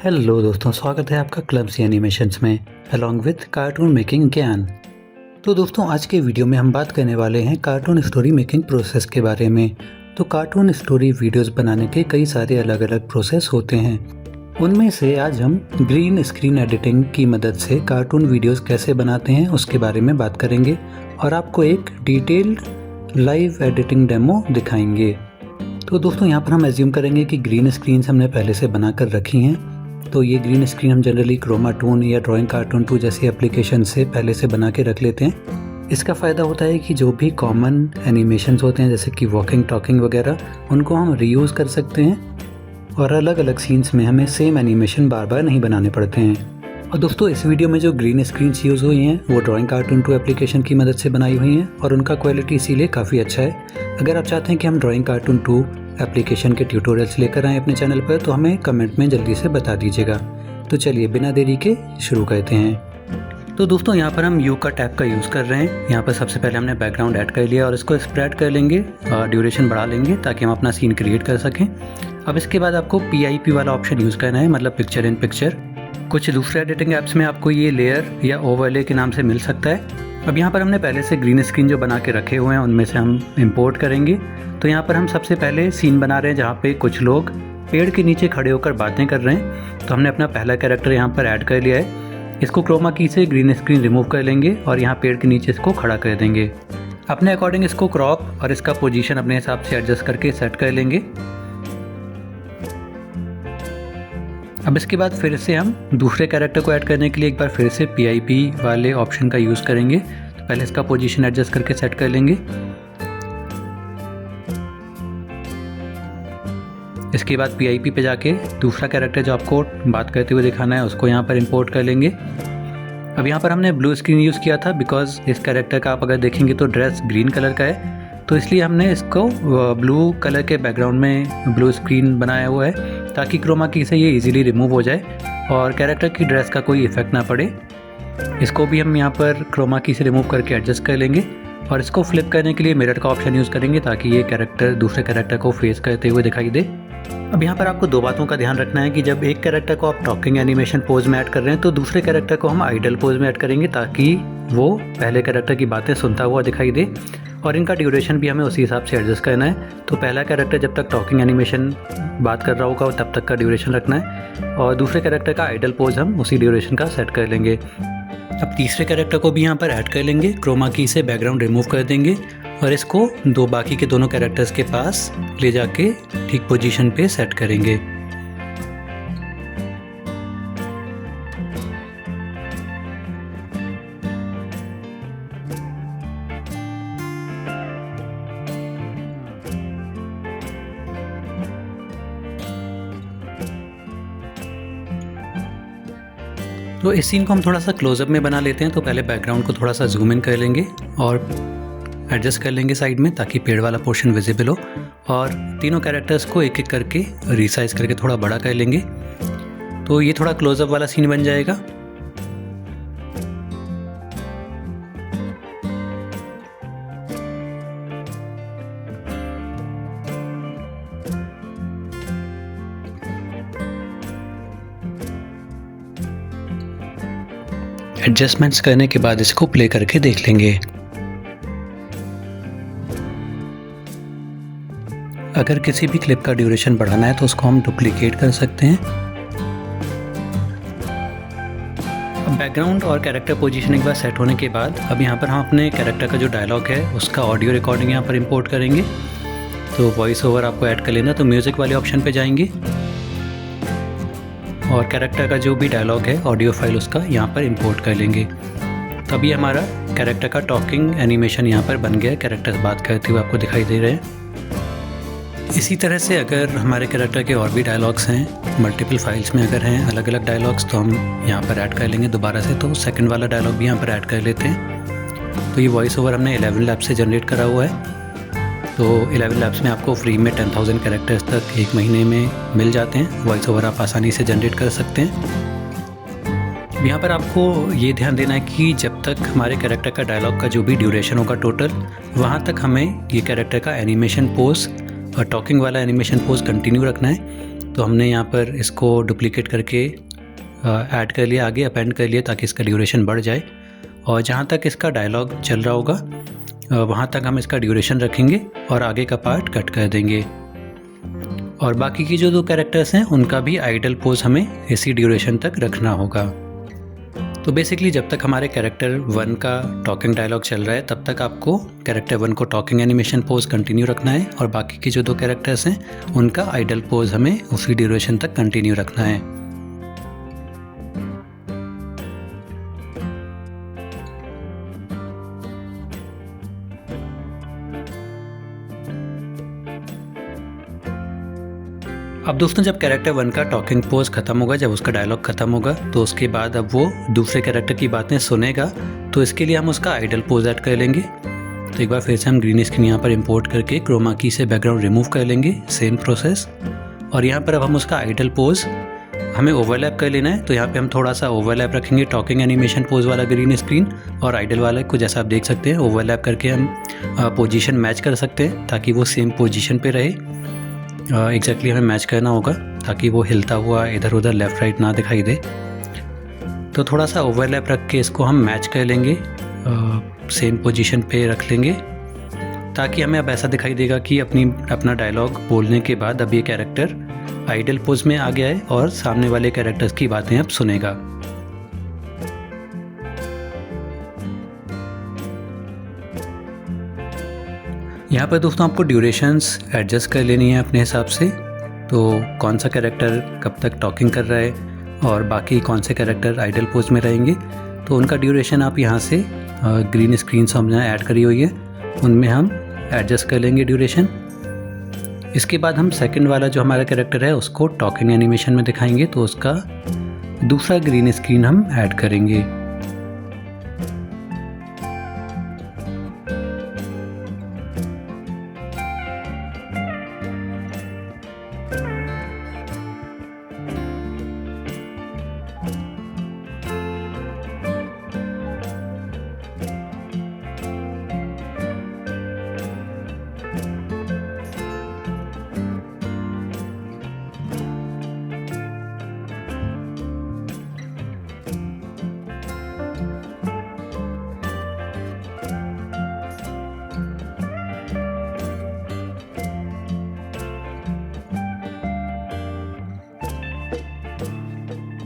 Hello दोस्तों, स्वागत है आपका क्लम्सी एनिमेशंस में अलॉन्ग विथ कार्टून मेकिंग ज्ञान। तो दोस्तों, आज के वीडियो में हम बात करने वाले हैं कार्टून स्टोरी मेकिंग प्रोसेस के बारे में। तो कार्टून स्टोरी वीडियोस बनाने के कई सारे अलग अलग प्रोसेस होते हैं। उनमें से आज हम ग्रीन स्क्रीन एडिटिंग की मदद से कार्टून वीडियोस कैसे बनाते हैं उसके बारे में बात करेंगे और आपको एक डिटेल्ड लाइव एडिटिंग डेमो दिखाएंगे। तो दोस्तों, यहाँ पर हम एज्यूम करेंगे कि ग्रीन स्क्रीन्स हमने पहले से बना कर रखी हैं। तो ये ग्रीन स्क्रीन हम जनरली क्रोमा टून या ड्राइंग कार्टून 2 जैसी एप्लीकेशन से पहले से बना के रख लेते हैं। इसका फ़ायदा होता है कि जो भी कॉमन एनिमेशंस होते हैं जैसे कि वॉकिंग, टॉकिंग वगैरह, उनको हम रीयूज़ कर सकते हैं और अलग अलग सीन्स में हमें सेम एनिमेशन बार बार नहीं बनाने पड़ते हैं। और दोस्तों, इस वीडियो में जो ग्रीन स्क्रीन्स यूज़ हुई हैं वो ड्राइंग कार्टून 2 एप्लीकेशन की मदद से बनाई हुई हैं और उनका क्वालिटी इसीलिए काफ़ी अच्छा है। अगर आप चाहते हैं कि हम ड्राइंग कार्टून 2 एप्लीकेशन के ट्यूटोरियल्स लेकर आएँ अपने चैनल पर, तो हमें कमेंट में जल्दी से बता दीजिएगा। तो चलिए बिना देरी के शुरू करते हैं। तो दोस्तों, यहाँ पर हम यू का टैब का यूज़ कर रहे हैं। यहाँ पर सबसे पहले हमने बैकग्राउंड ऐड कर लिया और इसको स्प्रेड कर लेंगे और ड्यूरेशन बढ़ा लेंगे ताकि हम अपना सीन क्रिएट कर सकें। अब इसके बाद आपको PIP वाला ऑप्शन यूज़ करना है, मतलब पिक्चर इन पिक्चर। कुछ दूसरे एडिटिंग ऐप्स में आपको ये लेयर या ओवरले के नाम से मिल सकता है। अब यहाँ पर हमने पहले से ग्रीन स्क्रीन जो बना के रखे हुए हैं उनमें से हम इंपोर्ट करेंगे। तो यहाँ पर हम सबसे पहले सीन बना रहे हैं जहाँ पे कुछ लोग पेड़ के नीचे खड़े होकर बातें कर रहे हैं। तो हमने अपना पहला कैरेक्टर यहाँ पर ऐड कर लिया है। इसको क्रोमा की से ग्रीन स्क्रीन रिमूव कर लेंगे और यहाँ पेड़ के नीचे इसको खड़ा कर देंगे। अपने अकॉर्डिंग इसको क्रॉप और इसका पोजीशन अपने हिसाब से एडजस्ट करके सेट कर लेंगे। अब इसके बाद फिर से हम दूसरे कैरेक्टर को ऐड करने के लिए एक बार फिर से PIP वाले ऑप्शन का यूज़ करेंगे। तो पहले इसका पोजीशन एडजस्ट करके सेट कर लेंगे। इसके बाद PIP पे जाके दूसरा कैरेक्टर जो आपको बात करते हुए दिखाना है उसको यहाँ पर इंपोर्ट कर लेंगे। अब यहाँ पर हमने ब्लू स्क्रीन यूज़ किया था बिकॉज इस कैरेक्टर का आप अगर देखेंगे तो ड्रेस ग्रीन कलर का है, तो इसलिए हमने इसको ब्लू कलर के बैकग्राउंड में ब्लू स्क्रीन बनाया हुआ है ताकि क्रोमा की से ये इजीली रिमूव हो जाए और कैरेक्टर की ड्रेस का कोई इफेक्ट ना पड़े। इसको भी हम यहाँ पर क्रोमा की से रिमूव करके एडजस्ट कर लेंगे और इसको फ्लिप करने के लिए मिरर का ऑप्शन यूज़ करेंगे ताकि ये कैरेक्टर दूसरे कैरेक्टर को फेस करते हुए दिखाई दे। अब यहाँ पर आपको दो बातों का ध्यान रखना है कि जब एक कैरेक्टर को आप टॉकिंग एनिमेशन पोज में ऐड कर रहे हैं तो दूसरे कैरेक्टर को हम आइडल पोज में ऐड करेंगे ताकि वो पहले कैरेक्टर की बातें सुनता हुआ दिखाई दे और इनका ड्यूरेशन भी हमें उसी हिसाब से एडजस्ट करना है। तो पहला कैरेक्टर जब तक टॉकिंग एनिमेशन बात कर रहा होगा तब तक का ड्यूरेशन रखना है और दूसरे कैरेक्टर का आइडल पोज हम उसी ड्यूरेशन का सेट कर लेंगे। अब तीसरे कैरेक्टर को भी यहाँ पर ऐड कर लेंगे, क्रोमा की से बैकग्राउंड रिमूव कर देंगे और इसको बाकी के दोनों कैरेक्टर्स के पास ले जाके ठीक पोजीशन पे सेट करेंगे। तो इस सीन को हम थोड़ा सा क्लोजअप में बना लेते हैं। तो पहले बैकग्राउंड को थोड़ा सा जूम इन कर लेंगे और एडजस्ट कर लेंगे साइड में ताकि पेड़ वाला पोर्शन विजिबल हो और तीनों कैरेक्टर्स को एक एक करके रीसाइज करके थोड़ा बड़ा कर लेंगे। तो ये थोड़ा क्लोजअप वाला सीन बन जाएगा। एडजस्टमेंट्स करने के बाद इसको प्ले करके देख लेंगे। अगर किसी भी क्लिप का ड्यूरेशन बढ़ाना है तो उसको हम डुप्लीकेट कर सकते हैं। अब बैकग्राउंड और कैरेक्टर पोजीशन एक बार सेट होने के बाद अब यहाँ पर हम अपने कैरेक्टर का जो डायलॉग है उसका ऑडियो रिकॉर्डिंग यहाँ पर इंपोर्ट करेंगे। तो वॉइस ओवर आपको ऐड कर लेना, तो म्यूज़िक वाले ऑप्शन पे जाएंगे और कैरेक्टर का जो भी डायलॉग है ऑडियो फाइल उसका यहाँ पर इंपोर्ट कर लेंगे। तभी हमारा कैरेक्टर का टॉकिंग एनिमेशन यहाँ पर बन गया। कैरेक्टर्स बात करते हुए आपको दिखाई दे रहे हैं। इसी तरह से अगर हमारे कैरेक्टर के और भी डायलॉग्स हैं, मल्टीपल फाइल्स में अगर हैं अलग अलग डायलॉग्स, तो हम यहाँ पर ऐड कर लेंगे दोबारा से। तो सेकंड वाला डायलॉग भी यहाँ पर ऐड कर लेते हैं। तो ये वॉइस ओवर हमने 11 लैब्स से जनरेट करा हुआ है। तो 11 लैब्स में आपको फ्री में 10,000 कैरेक्टर्स तक एक महीने में मिल जाते हैं। वॉइस ओवर आप आसानी से जनरेट कर सकते हैं। यहाँ पर आपको ये ध्यान देना है कि जब तक हमारे कैरेक्टर का डायलॉग का जो भी ड्यूरेशन होगा टोटल, वहाँ तक हमें ये कैरेक्टर का एनिमेशन पोज और टॉकिंग वाला एनिमेशन पोज कंटिन्यू रखना है। तो हमने यहाँ पर इसको डुप्लीकेट करके ऐड कर लिया, आगे अपेंड कर लिया ताकि इसका ड्यूरेशन बढ़ जाए। और जहाँ तक इसका डायलॉग चल रहा होगा वहाँ तक हम इसका ड्यूरेशन रखेंगे और आगे का पार्ट कट कर देंगे। और बाकी की जो 2 कैरेक्टर्स हैं उनका भी आइडल पोज हमें इसी ड्यूरेशन तक रखना होगा। तो बेसिकली जब तक हमारे कैरेक्टर 1 का टॉकिंग डायलॉग चल रहा है तब तक आपको कैरेक्टर 1 को टॉकिंग एनिमेशन पोज कंटिन्यू रखना है और बाकी की जो 2 कैरेक्टर्स हैं उनका आइडल पोज हमें उसी ड्यूरेशन तक कंटिन्यू रखना है। अब दोस्तों जब कैरेक्टर 1 का टॉकिंग पोज ख़त्म होगा, जब उसका डायलॉग ख़त्म होगा तो उसके बाद अब वो दूसरे कैरेक्टर की बातें सुनेगा, तो इसके लिए हम उसका आइडल पोज ऐड कर लेंगे। तो एक बार फिर से हम ग्रीन स्क्रीन यहाँ पर इंपोर्ट करके क्रोमा की से बैकग्राउंड रिमूव कर लेंगे, सेम प्रोसेस। और यहाँ पर अब हम उसका आइडल पोज हमें ओवरलैप कर लेना है, तो यहाँ पे हम थोड़ा सा ओवरलैप रखेंगे टॉकिंग एनिमेशन पोज वाला ग्रीन स्क्रीन और आइडल वाला को, जैसा आप देख सकते हैं ओवरलैप करके हम पोजीशन मैच कर सकते हैं ताकि वो सेम पोजीशन पे रहे। एग्जैक्टली हमें मैच करना होगा ताकि वो हिलता हुआ इधर उधर लेफ़्ट राइट ना दिखाई दे। तो थोड़ा सा ओवरलैप रख के इसको हम मैच कर लेंगे, सेम पोजीशन पे रख लेंगे ताकि हमें अब ऐसा दिखाई देगा कि अपना डायलॉग बोलने के बाद अब ये कैरेक्टर आइडल पोज में आ गया है और सामने वाले कैरेक्टर्स की बातें अब सुनेगा। यहाँ पर दोस्तों आपको ड्यूरेशंस एडजस्ट कर लेनी है अपने हिसाब से, तो कौन सा कैरेक्टर कब तक टॉकिंग कर रहा है और बाकी कौन से कैरेक्टर आइडल पोज में रहेंगे, तो उनका ड्यूरेशन आप यहाँ से ग्रीन स्क्रीन से हमने ऐड करी हुई है उनमें हम एडजस्ट कर लेंगे ड्यूरेशन। इसके बाद हम सेकंड वाला जो हमारा कैरेक्टर है उसको टॉकिंग एनिमेशन में दिखाएंगे, तो उसका दूसरा ग्रीन स्क्रीन हम ऐड करेंगे।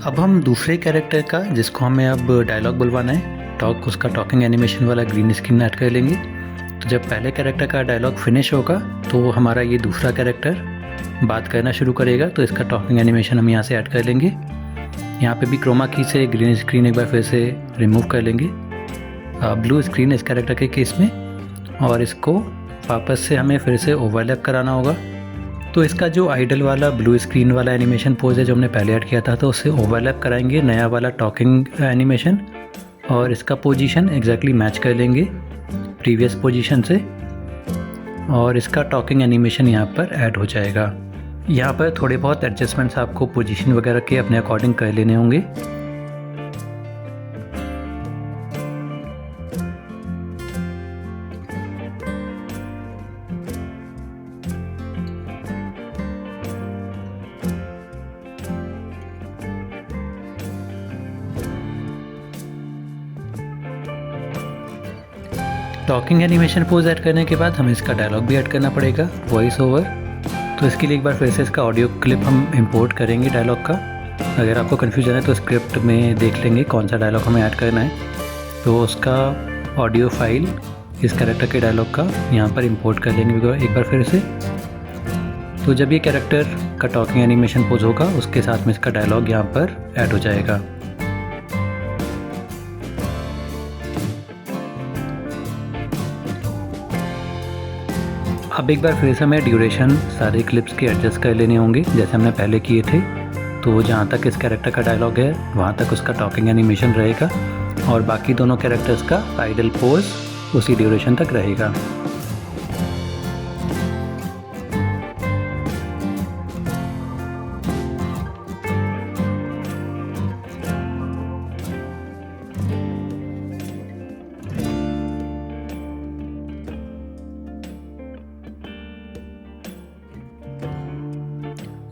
अब हम दूसरे कैरेक्टर का, जिसको हमें अब डायलॉग बुलवाना है, उसका टॉकिंग एनिमेशन वाला ग्रीन स्क्रीन ऐड कर लेंगे। तो जब पहले कैरेक्टर का डायलॉग फिनिश होगा तो हमारा ये दूसरा कैरेक्टर बात करना शुरू करेगा, तो इसका टॉकिंग एनिमेशन हम यहाँ से ऐड कर लेंगे। यहाँ पे भी क्रोमा की से ग्रीन स्क्रीन एक बार फिर से रिमूव कर लेंगे, ब्लू स्क्रीन इस कैरेक्टर के केस में, और इसको वापस से हमें फिर से ओवरलैप कराना होगा। तो इसका जो आइडल वाला ब्लू स्क्रीन वाला एनिमेशन पोज है जो हमने पहले ऐड किया था, तो उससे ओवरलैप कराएंगे नया वाला टॉकिंग एनिमेशन और इसका पोजीशन एग्जैक्टली मैच कर लेंगे प्रीवियस पोजीशन से, और इसका टॉकिंग एनिमेशन यहाँ पर ऐड हो जाएगा। यहाँ पर थोड़े बहुत एडजस्टमेंट्स आपको पोजीशन वगैरह के अपने अकॉर्डिंग कर लेने होंगे। टॉकिंग एनिमेशन पोज ऐड करने के बाद हमें इसका डायलॉग भी ऐड करना पड़ेगा, वॉइस ओवर। तो इसके लिए एक बार फिर से इसका ऑडियो क्लिप हम इंपोर्ट करेंगे डायलॉग का। अगर आपको कन्फ्यूजन है तो स्क्रिप्ट में देख लेंगे कौन सा डायलॉग हमें ऐड करना है। तो उसका ऑडियो फाइल इस कैरेक्टर के डायलॉग का यहाँ पर इंपोर्ट कर लेंगे एक बार फिर से। तो जब ये कैरेक्टर का टॉकिंग एनिमेशन पोज होगा उसके साथ में इसका डायलॉग यहाँ पर ऐड हो जाएगा। अब एक बार फिर से हमें ड्यूरेशन सारे क्लिप्स के एडजस्ट कर लेने होंगे जैसे हमने पहले किए थे। तो जहाँ तक इस कैरेक्टर का डायलॉग है वहाँ तक उसका टॉकिंग एनिमेशन रहेगा और बाकी दोनों कैरेक्टर्स का आइडल पोज उसी ड्यूरेशन तक रहेगा।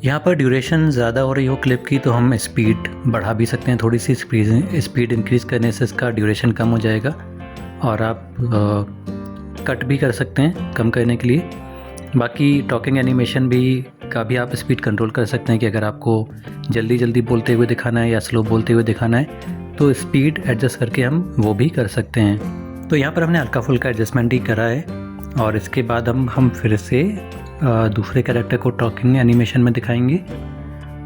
यहाँ पर ड्यूरेशन ज़्यादा हो रही हो क्लिप की तो हम स्पीड बढ़ा भी सकते हैं, थोड़ी सी स्पीड इंक्रीज़ करने से इसका ड्यूरेशन कम हो जाएगा। और आप कट भी कर सकते हैं कम करने के लिए। बाकी टॉकिंग एनिमेशन का भी आप स्पीड कंट्रोल कर सकते हैं कि अगर आपको जल्दी जल्दी बोलते हुए दिखाना है या स्लो बोलते हुए दिखाना है तो स्पीड एडजस्ट करके हम वो भी कर सकते हैं। तो यहाँ पर हमने हल्का फुल्का एडजस्टमेंट ही करा है और इसके बाद हम फिर से दूसरे कैरेक्टर को टॉकिंग एनिमेशन में दिखाएंगे।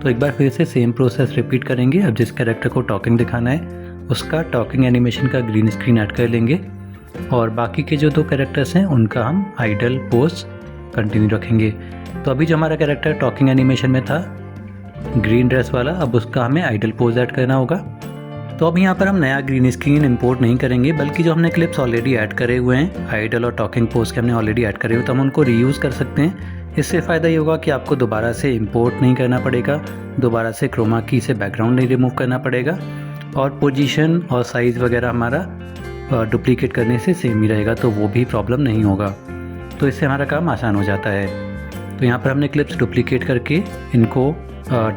तो एक बार फिर से सेम प्रोसेस रिपीट करेंगे। अब जिस कैरेक्टर को टॉकिंग दिखाना है उसका टॉकिंग एनिमेशन का ग्रीन स्क्रीन ऐड कर लेंगे और बाकी के जो 2 कैरेक्टर्स हैं उनका हम आइडल पोज कंटिन्यू रखेंगे। तो अभी जो हमारा कैरेक्टर टॉकिंग एनिमेशन में था ग्रीन ड्रेस वाला, अब उसका हमें आइडल पोज ऐड करना होगा। तो अब यहाँ पर हम नया ग्रीन स्क्रीन इंपोर्ट नहीं करेंगे, बल्कि जो हमने क्लिप्स ऑलरेडी ऐड करे हुए हैं आइडल और टॉकिंग पोज के हमने ऑलरेडी ऐड करे हुए, तो हम उनको रीयूज़ कर सकते हैं। इससे फ़ायदा ये होगा कि आपको दोबारा से इंपोर्ट नहीं करना पड़ेगा, दोबारा से क्रोमा की से बैकग्राउंड नहीं रिमूव करना पड़ेगा और पोजीशन और साइज़ वगैरह हमारा डुप्लीकेट करने से सेम ही रहेगा, तो वो भी प्रॉब्लम नहीं होगा। तो इससे हमारा काम आसान हो जाता है। तो यहाँ पर हमने क्लिप्स डुप्लीकेट करके इनको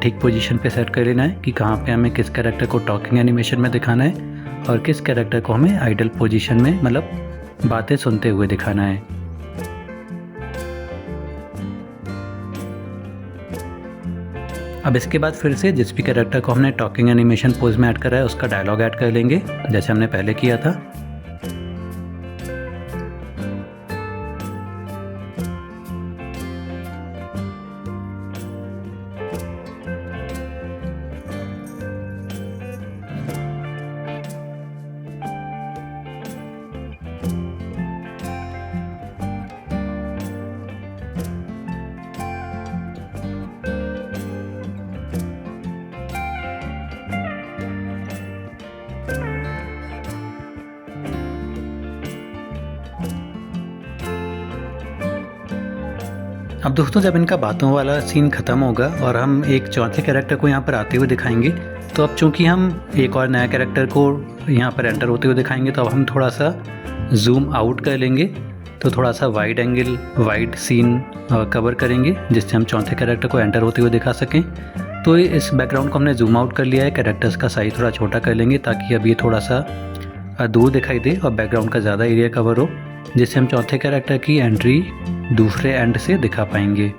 ठीक पोजीशन पे सेट कर लेना है कि कहाँ पे हमें किस कैरेक्टर को टॉकिंग एनिमेशन में दिखाना है और किस कैरेक्टर को हमें आइडल पोजीशन में मतलब बातें सुनते हुए दिखाना है। अब इसके बाद फिर से जिस भी कैरेक्टर को हमने टॉकिंग एनिमेशन पोज में ऐड करा है उसका डायलॉग ऐड कर लेंगे जैसे हमने पहले किया था। अब दोस्तों जब इनका बातों वाला सीन ख़त्म होगा और हम एक चौथे कैरेक्टर को यहाँ पर आते हुए दिखाएंगे, तो अब चूँकि हम एक और नया कैरेक्टर को यहाँ पर एंटर होते हुए दिखाएंगे तो अब हम थोड़ा सा जूम आउट कर लेंगे, तो थोड़ा सा wide angle wide scene cover करेंगे जिससे हम चौथे कैरेक्टर को एंटर होते हुए दिखा सकें। तो इस बैकग्राउंड को हमने जूम आउट कर लिया है, कैरेक्टर्स का साइज़ थोड़ा छोटा कर लेंगे ताकि अब ये थोड़ा सा दूर दिखाई दे और बैकग्राउंड का ज़्यादा एरिया कवर हो, जिससे हम चौथे कैरेक्टर की एंट्री दूसरे एंड से दिखा पाएंगे।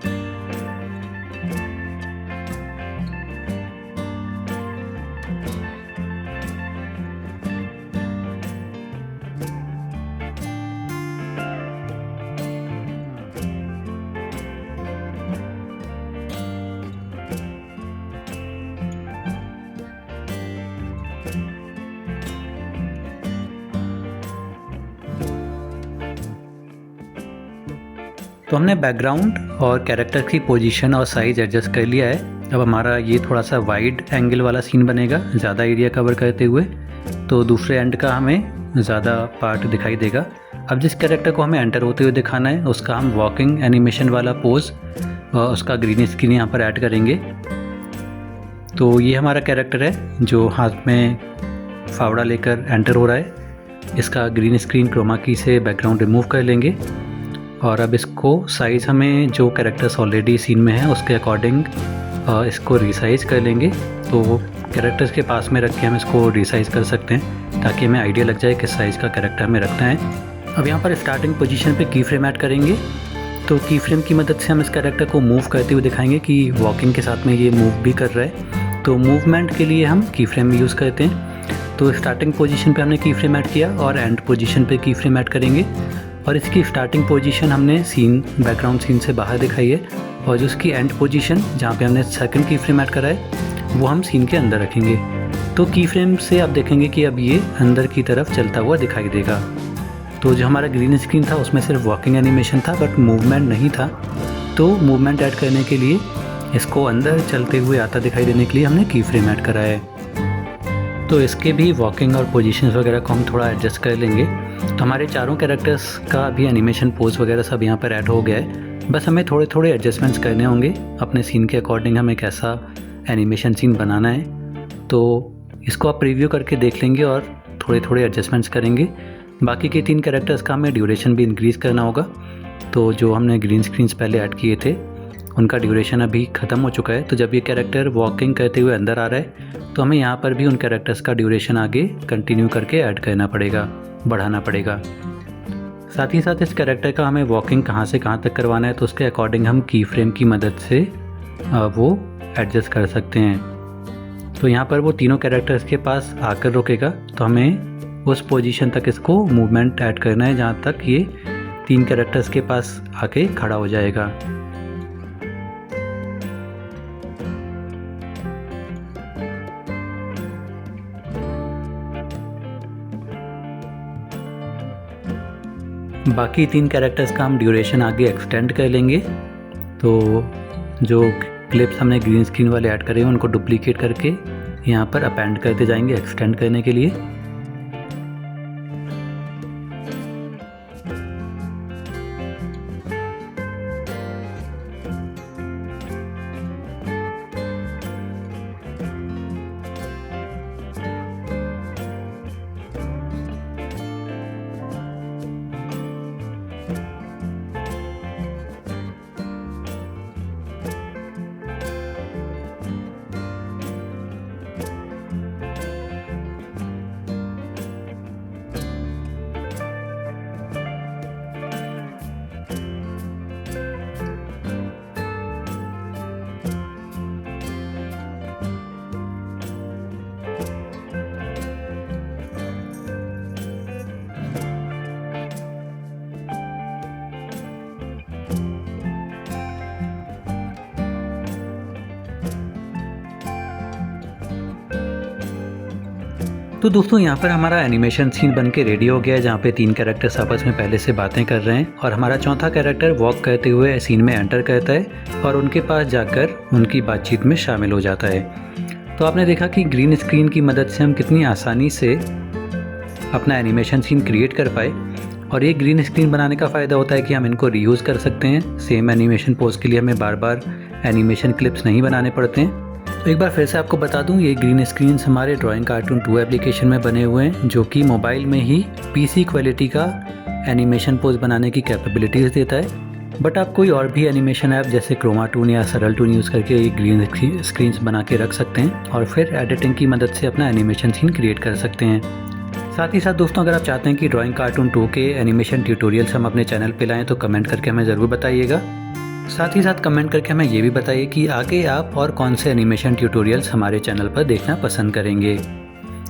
तो हमने बैकग्राउंड और कैरेक्टर की पोजीशन और साइज़ एडजस्ट कर लिया है। अब हमारा ये थोड़ा सा वाइड एंगल वाला सीन बनेगा ज़्यादा एरिया कवर करते हुए, तो दूसरे एंड का हमें ज़्यादा पार्ट दिखाई देगा। अब जिस कैरेक्टर को हमें एंटर होते हुए दिखाना है उसका हम वॉकिंग एनिमेशन वाला पोज उसका ग्रीन स्क्रीन यहाँ पर ऐड करेंगे। तो ये हमारा कैरेक्टर है जो हाथ में फावड़ा लेकर एंटर हो रहा है। इसका ग्रीन स्क्रीन क्रोमा की से बैकग्राउंड रिमूव कर लेंगे और अब इसको साइज़ हमें जो कैरेक्टर्स ऑलरेडी सीन में है उसके अकॉर्डिंग इसको रिसाइज़ कर लेंगे। तो कैरेक्टर्स के पास में रख के हम इसको रिसाइज़ कर सकते हैं ताकि हमें आइडिया लग जाए किस साइज़ का कैरेक्टर हमें रखना है। अब यहाँ पर स्टार्टिंग पोजीशन पे की फ्रेम ऐड करेंगे। तो की फ्रेम की मदद से हम इस कैरेक्टर को मूव करते हुए दिखाएंगे कि वॉकिंग के साथ में ये मूव भी कर रहा है। तो मूवमेंट के लिए हम की फ्रेम यूज़ करते हैं। तो स्टार्टिंग पोजीशन पे हमने की फ्रेम ऐड किया और एंड पोजीशन पे की फ्रेम ऐड करेंगे और इसकी स्टार्टिंग पोजीशन हमने बैकग्राउंड सीन से बाहर दिखाई है और जो उसकी एंड पोजीशन जहाँ पे हमने सेकंड की फ्रेम ऐड करा है वो हम सीन के अंदर रखेंगे। तो की फ्रेम से आप देखेंगे कि अब ये अंदर की तरफ चलता हुआ दिखाई देगा। तो जो हमारा ग्रीन स्क्रीन था उसमें सिर्फ वॉकिंग एनिमेशन था बट मूवमेंट नहीं था। तो मूवमेंट ऐड करने के लिए इसको अंदर चलते हुए आता दिखाई देने के लिए हमने की फ्रेम ऐड करा है। तो इसके भी वॉकिंग और पोजीशंस वगैरह को हम थोड़ा एडजस्ट कर लेंगे। तो हमारे चारों कैरेक्टर्स का भी एनिमेशन पोज वगैरह सब यहाँ पर ऐड हो गया है। बस हमें थोड़े थोड़े एडजस्टमेंट्स करने होंगे अपने सीन के अकॉर्डिंग हमें कैसा एनिमेशन सीन बनाना है। तो इसको आप प्रीव्यू करके देख लेंगे और थोड़े थोड़े एडजस्टमेंट्स करेंगे। बाकी के 3 कैरेक्टर्स का हमें ड्यूरेशन भी इंक्रीज़ करना होगा। तो जो हमने ग्रीन स्क्रीन्स पहले ऐड किए थे उनका ड्यूरेशन अभी ख़त्म हो चुका है। तो जब ये कैरेक्टर वॉकिंग करते हुए अंदर आ रहा है तो हमें यहाँ पर भी उन कैरेक्टर्स का ड्यूरेशन आगे कंटिन्यू करके ऐड करना पड़ेगा, बढ़ाना पड़ेगा। साथ ही साथ इस कैरेक्टर का हमें वॉकिंग कहाँ से कहाँ तक करवाना है तो उसके अकॉर्डिंग हम की फ्रेम की मदद से वो एडजस्ट कर सकते हैं। तो यहाँ पर वो तीनों कैरेक्टर्स के पास आकर रुकेगा तो हमें उस पोजीशन तक इसको मूवमेंट ऐड करना है जहाँ तक ये 3 कैरेक्टर्स के पास आके खड़ा हो जाएगा। बाकी 3 कैरेक्टर्स का हम ड्यूरेशन आगे एक्सटेंड कर लेंगे। तो जो क्लिप्स हमने ग्रीन स्क्रीन वाले ऐड करे हैं उनको डुप्लीकेट करके यहाँ पर अपेंड करते जाएंगे एक्सटेंड करने के लिए। तो दोस्तों यहाँ पर हमारा एनिमेशन सीन बन के रेडी हो गया है, जहाँ पे 3 कैरेक्टर्स आपस में पहले से बातें कर रहे हैं और हमारा चौथा कैरेक्टर वॉक करते हुए सीन में एंटर करता है और उनके पास जाकर उनकी बातचीत में शामिल हो जाता है। तो आपने देखा कि ग्रीन स्क्रीन की मदद से हम कितनी आसानी से अपना एनिमेशन सीन क्रिएट कर पाए। और ये ग्रीन स्क्रीन बनाने का फ़ायदा होता है कि हम इनको रीयूज़ कर सकते हैं। सेम एनिमेशन पोज के लिए हमें बार बार एनिमेशन क्लिप्स नहीं बनाने पड़ते हैं। तो एक बार फिर से आपको बता दूं, ये ग्रीन स्क्रीन्स हमारे ड्राइंग कार्टून 2 एप्लीकेशन में बने हुए हैं, जो कि मोबाइल में ही पीसी क्वालिटी का एनिमेशन पोज बनाने की कैपेबिलिटीज़ देता है। बट आप कोई और भी एनिमेशन ऐप जैसे क्रोमा टून या सरल टून यूज़ करके ये ग्रीन स्क्रीन्स बना के रख सकते हैं और फिर एडिटिंग की मदद से अपना एनिमेशन सीन क्रिएट कर सकते हैं। साथ ही साथ दोस्तों, अगर आप चाहते हैं कि ड्राइंग कार्टून 2 के एनिमेशन ट्यूटोरियल्स हम अपने चैनल पर लाएँ तो कमेंट करके हमें ज़रूर बताइएगा। साथ ही साथ कमेंट करके हमें ये भी बताइए कि आगे आप और कौन से एनिमेशन ट्यूटोरियल्स हमारे चैनल पर देखना पसंद करेंगे।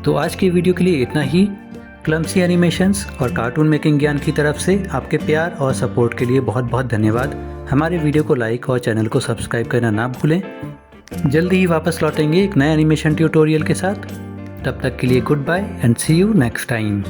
तो आज की वीडियो के लिए इतना ही। क्लम्सी एनिमेशंस और कार्टून मेकिंग ज्ञान की तरफ से आपके प्यार और सपोर्ट के लिए बहुत बहुत धन्यवाद। हमारे वीडियो को लाइक और चैनल को सब्सक्राइब करना ना भूलें। जल्दी ही वापस लौटेंगे एक नए एनिमेशन ट्यूटोरियल के साथ। तब तक के लिए good bye and see you next time.